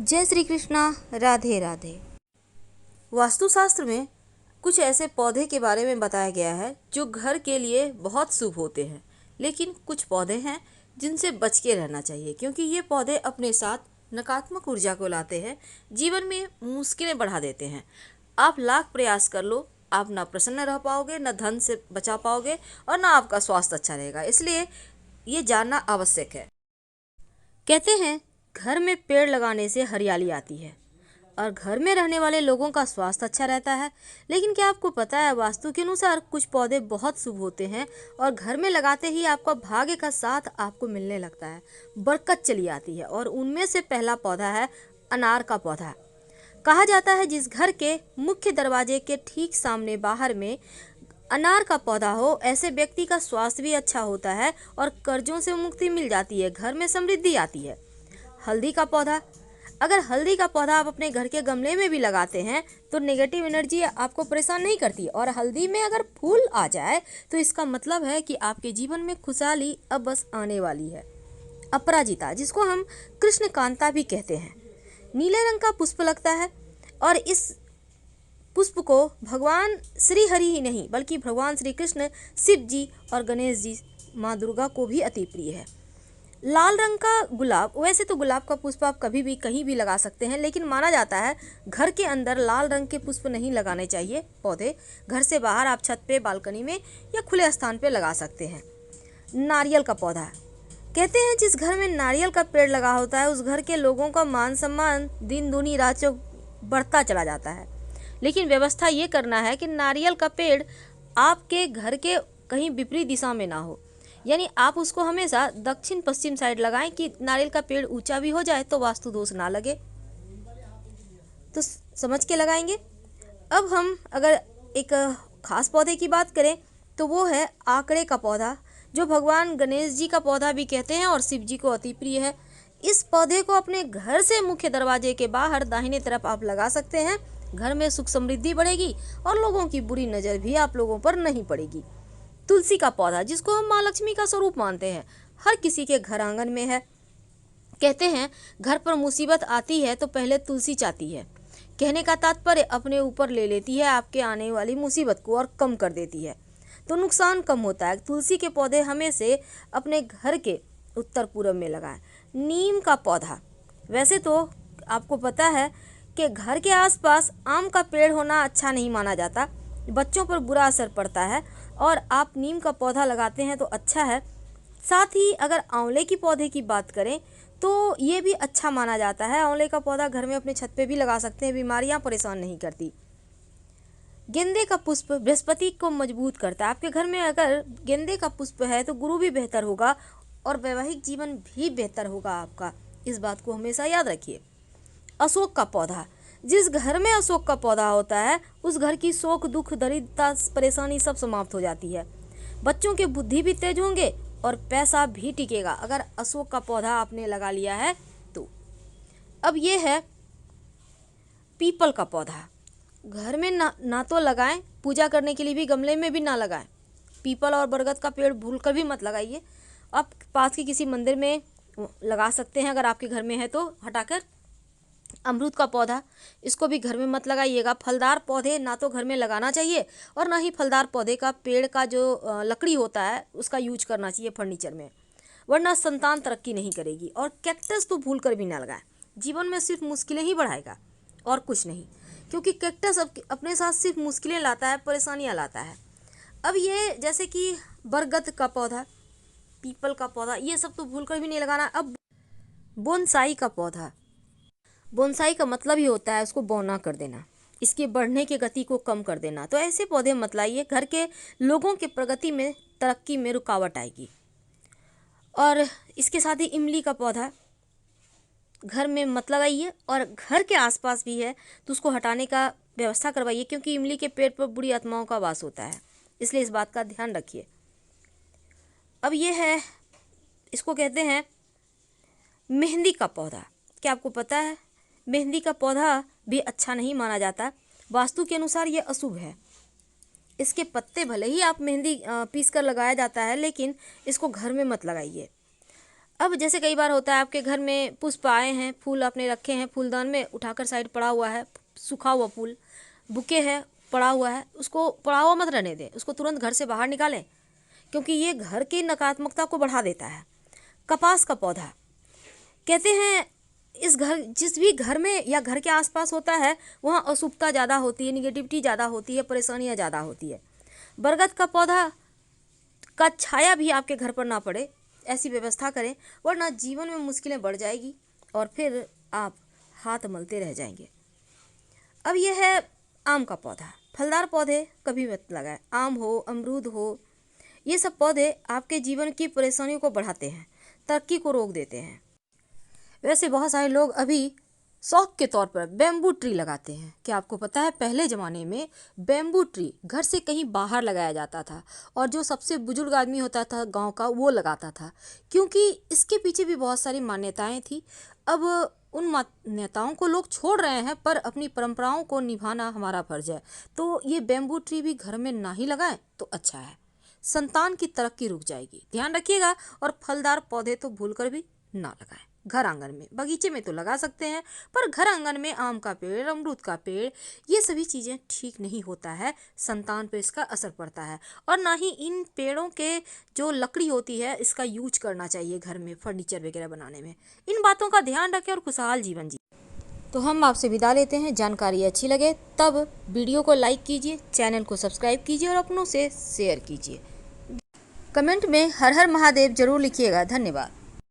जय श्री कृष्णा। राधे राधे। वास्तुशास्त्र में कुछ ऐसे पौधे के बारे में बताया गया है जो घर के लिए बहुत शुभ होते हैं, लेकिन कुछ पौधे हैं जिनसे बच के रहना चाहिए, क्योंकि ये पौधे अपने साथ नकारात्मक ऊर्जा को लाते हैं, जीवन में मुश्किलें बढ़ा देते हैं। आप लाख प्रयास कर लो, आप ना प्रसन्न रह पाओगे, ना धन से बचा पाओगे और ना आपका स्वास्थ्य अच्छा रहेगा। इसलिए ये जानना आवश्यक है। कहते हैं घर में पेड़ लगाने से हरियाली आती है और घर में रहने वाले लोगों का स्वास्थ्य अच्छा रहता है। लेकिन क्या आपको पता है, वास्तु के अनुसार कुछ पौधे बहुत शुभ होते हैं और घर में लगाते ही आपका भाग्य का साथ आपको मिलने लगता है, बरकत चली आती है। और उनमें से पहला पौधा है अनार का पौधा। कहा जाता है जिस घर के मुख्य दरवाजे के ठीक सामने बाहर में अनार का पौधा हो, ऐसे व्यक्ति का स्वास्थ्य भी अच्छा होता है और कर्जों से मुक्ति मिल जाती है, घर में समृद्धि आती है। हल्दी का पौधा। अगर हल्दी का पौधा आप अपने घर के गमले में भी लगाते हैं तो नेगेटिव एनर्जी आपको परेशान नहीं करती, और हल्दी में अगर फूल आ जाए तो इसका मतलब है कि आपके जीवन में खुशहाली अब बस आने वाली है। अपराजिता, जिसको हम कृष्ण कांता भी कहते हैं, नीले रंग का पुष्प लगता है और इस पुष्प को भगवान श्री हरि ही नहीं बल्कि भगवान श्री कृष्ण, शिव जी और गणेश जी, माँ दुर्गा को भी अति प्रिय है। लाल रंग का गुलाब। वैसे तो गुलाब का पुष्प आप कभी भी कहीं भी लगा सकते हैं, लेकिन माना जाता है घर के अंदर लाल रंग के पुष्प नहीं लगाने चाहिए। पौधे घर से बाहर आप छत पे, बालकनी में या खुले स्थान पे लगा सकते हैं। नारियल का पौधा। कहते हैं जिस घर में नारियल का पेड़ लगा होता है उस घर के लोगों का मान सम्मान दिन दूनी रात चौक बढ़ता चला जाता है। लेकिन व्यवस्था ये करना है कि नारियल का पेड़ आपके घर के कहीं विपरीत दिशा में ना हो, यानी आप उसको हमेशा दक्षिण पश्चिम साइड लगाएं कि नारियल का पेड़ ऊंचा भी हो जाए तो वास्तु दोष ना लगे। तो समझ के लगाएंगे। अब हम अगर एक खास पौधे की बात करें तो वो है आकड़े का पौधा, जो भगवान गणेश जी का पौधा भी कहते हैं और शिव जी को अति प्रिय है। इस पौधे को अपने घर से मुख्य दरवाजे के बाहर दाहिने तरफ आप लगा सकते हैं। घर में सुख समृद्धि बढ़ेगी और लोगों की बुरी नज़र भी आप लोगों पर नहीं पड़ेगी। तुलसी का पौधा, जिसको हम माँ लक्ष्मी का स्वरूप मानते हैं, हर किसी के घर आंगन में है। कहते हैं घर पर मुसीबत आती है तो पहले तुलसी चाहती है। कहने का तात्पर्य अपने ऊपर ले लेती है आपके आने वाली मुसीबत को और कम कर देती है, तो नुकसान कम होता है। तुलसी के पौधे हमें से अपने घर के उत्तर पूर्व में लगाएं। नीम का पौधा। वैसे तो आपको पता है कि घर के आसपास आम का पेड़ होना अच्छा नहीं माना जाता, बच्चों पर बुरा असर पड़ता है, और आप नीम का पौधा लगाते हैं तो अच्छा है। साथ ही अगर आंवले की पौधे की बात करें तो ये भी अच्छा माना जाता है। आंवले का पौधा घर में अपने छत पे भी लगा सकते हैं, बीमारियां परेशान नहीं करती। गेंदे का पुष्प बृहस्पति को मजबूत करता है। आपके घर में अगर गेंदे का पुष्प है तो गुरु भी बेहतर होगा और वैवाहिक जीवन भी बेहतर होगा आपका। इस बात को हमेशा याद रखिए। अशोक का पौधा। जिस घर में अशोक का पौधा होता है उस घर की शोक, दुख, दरिद्रता, परेशानी सब समाप्त हो जाती है। बच्चों की बुद्धि भी तेज होंगे और पैसा भी टिकेगा अगर अशोक का पौधा आपने लगा लिया है तो। अब ये है पीपल का पौधा। घर में ना तो लगाएं, पूजा करने के लिए भी गमले में भी ना लगाएं। पीपल और बरगद का पेड़ भूलकर भी मत लगाइए। आप पास के किसी मंदिर में लगा सकते हैं अगर आपके घर में है तो हटाकर। अमरूद का पौधा, इसको भी घर में मत लगाइएगा। फलदार पौधे ना तो घर में लगाना चाहिए और ना ही फलदार पौधे का पेड़ का जो लकड़ी होता है उसका यूज करना चाहिए फर्नीचर में, वरना संतान तरक्की नहीं करेगी। और कैक्टस तो भूल कर भी ना लगाएं, जीवन में सिर्फ मुश्किलें ही बढ़ाएगा और कुछ नहीं, क्योंकि कैक्टस अपने साथ सिर्फ मुश्किलें लाता है, परेशानियाँ लाता है। अब ये जैसे कि बरगद का पौधा, पीपल का पौधा, ये सब तो भूल कर भी नहीं लगाना। अब बोनसाई का पौधा। बोनसाई का मतलब ही होता है उसको बौना कर देना, इसके बढ़ने की गति को कम कर देना। तो ऐसे पौधे मत लाइए, घर के लोगों के प्रगति में, तरक्की में रुकावट आएगी। और इसके साथ ही इमली का पौधा घर में मत लगाइए, और घर के आसपास भी है तो उसको हटाने का व्यवस्था करवाइए, क्योंकि इमली के पेड़ पर बुरी आत्माओं का वास होता है, इसलिए इस बात का ध्यान रखिए। अब ये है, इसको कहते हैं मेहंदी का पौधा। क्या आपको पता है मेहंदी का पौधा भी अच्छा नहीं माना जाता, वास्तु के अनुसार ये अशुभ है। इसके पत्ते भले ही आप मेहंदी पीस कर लगाया जाता है, लेकिन इसको घर में मत लगाइए। अब जैसे कई बार होता है आपके घर में पुष्प आए हैं, फूल आपने रखे हैं फूलदान में, उठाकर साइड पड़ा हुआ है, सूखा हुआ फूल बुके है पड़ा हुआ है, उसको पड़ा हुआ मत रहने दें, उसको तुरंत घर से बाहर निकालें, क्योंकि ये घर की नकारात्मकता को बढ़ा देता है। कपास का पौधा, कहते हैं इस घर जिस भी घर में या घर के आसपास होता है वहाँ अशुभता ज़्यादा होती है, निगेटिविटी ज़्यादा होती है, परेशानियाँ ज़्यादा होती है। बरगद का पौधा का छाया भी आपके घर पर ना पड़े, ऐसी व्यवस्था करें, वरना जीवन में मुश्किलें बढ़ जाएगी और फिर आप हाथ मलते रह जाएंगे। अब यह है आम का पौधा। फलदार पौधे कभी मत लगाएं, आम हो, अमरूद हो, ये सब पौधे आपके जीवन की परेशानियों को बढ़ाते हैं, तरक्की को रोक देते हैं। वैसे बहुत सारे लोग अभी शौक के तौर पर बैम्बू ट्री लगाते हैं। क्या आपको पता है पहले ज़माने में बैम्बू ट्री घर से कहीं बाहर लगाया जाता था और जो सबसे बुजुर्ग आदमी होता था गांव का वो लगाता था, क्योंकि इसके पीछे भी बहुत सारी मान्यताएं थी। अब उन मान्यताओं को लोग छोड़ रहे हैं, पर अपनी परंपराओं को निभाना हमारा फर्ज है। तो ये बैम्बू ट्री भी घर में ना ही लगाएं तो अच्छा है, संतान की तरक्की रुक जाएगी, ध्यान रखिएगा। और फलदार पौधे तो भूलकर भी ना लगाएं। घर आंगन में, बगीचे में तो लगा सकते हैं, पर घर आंगन में आम का पेड़, अमरूद का पेड़, ये सभी चीज़ें ठीक नहीं होता है, संतान पे इसका असर पड़ता है। और ना ही इन पेड़ों के जो लकड़ी होती है इसका यूज करना चाहिए घर में फर्नीचर वगैरह बनाने में। इन बातों का ध्यान रखें और खुशहाल जीवन जी। तो हम आपसे विदा लेते हैं। जानकारी अच्छी लगे तब वीडियो को लाइक कीजिए, चैनल को सब्सक्राइब कीजिए और अपनों से शेयर कीजिए। कमेंट में हर हर महादेव जरूर लिखिएगा। धन्यवाद।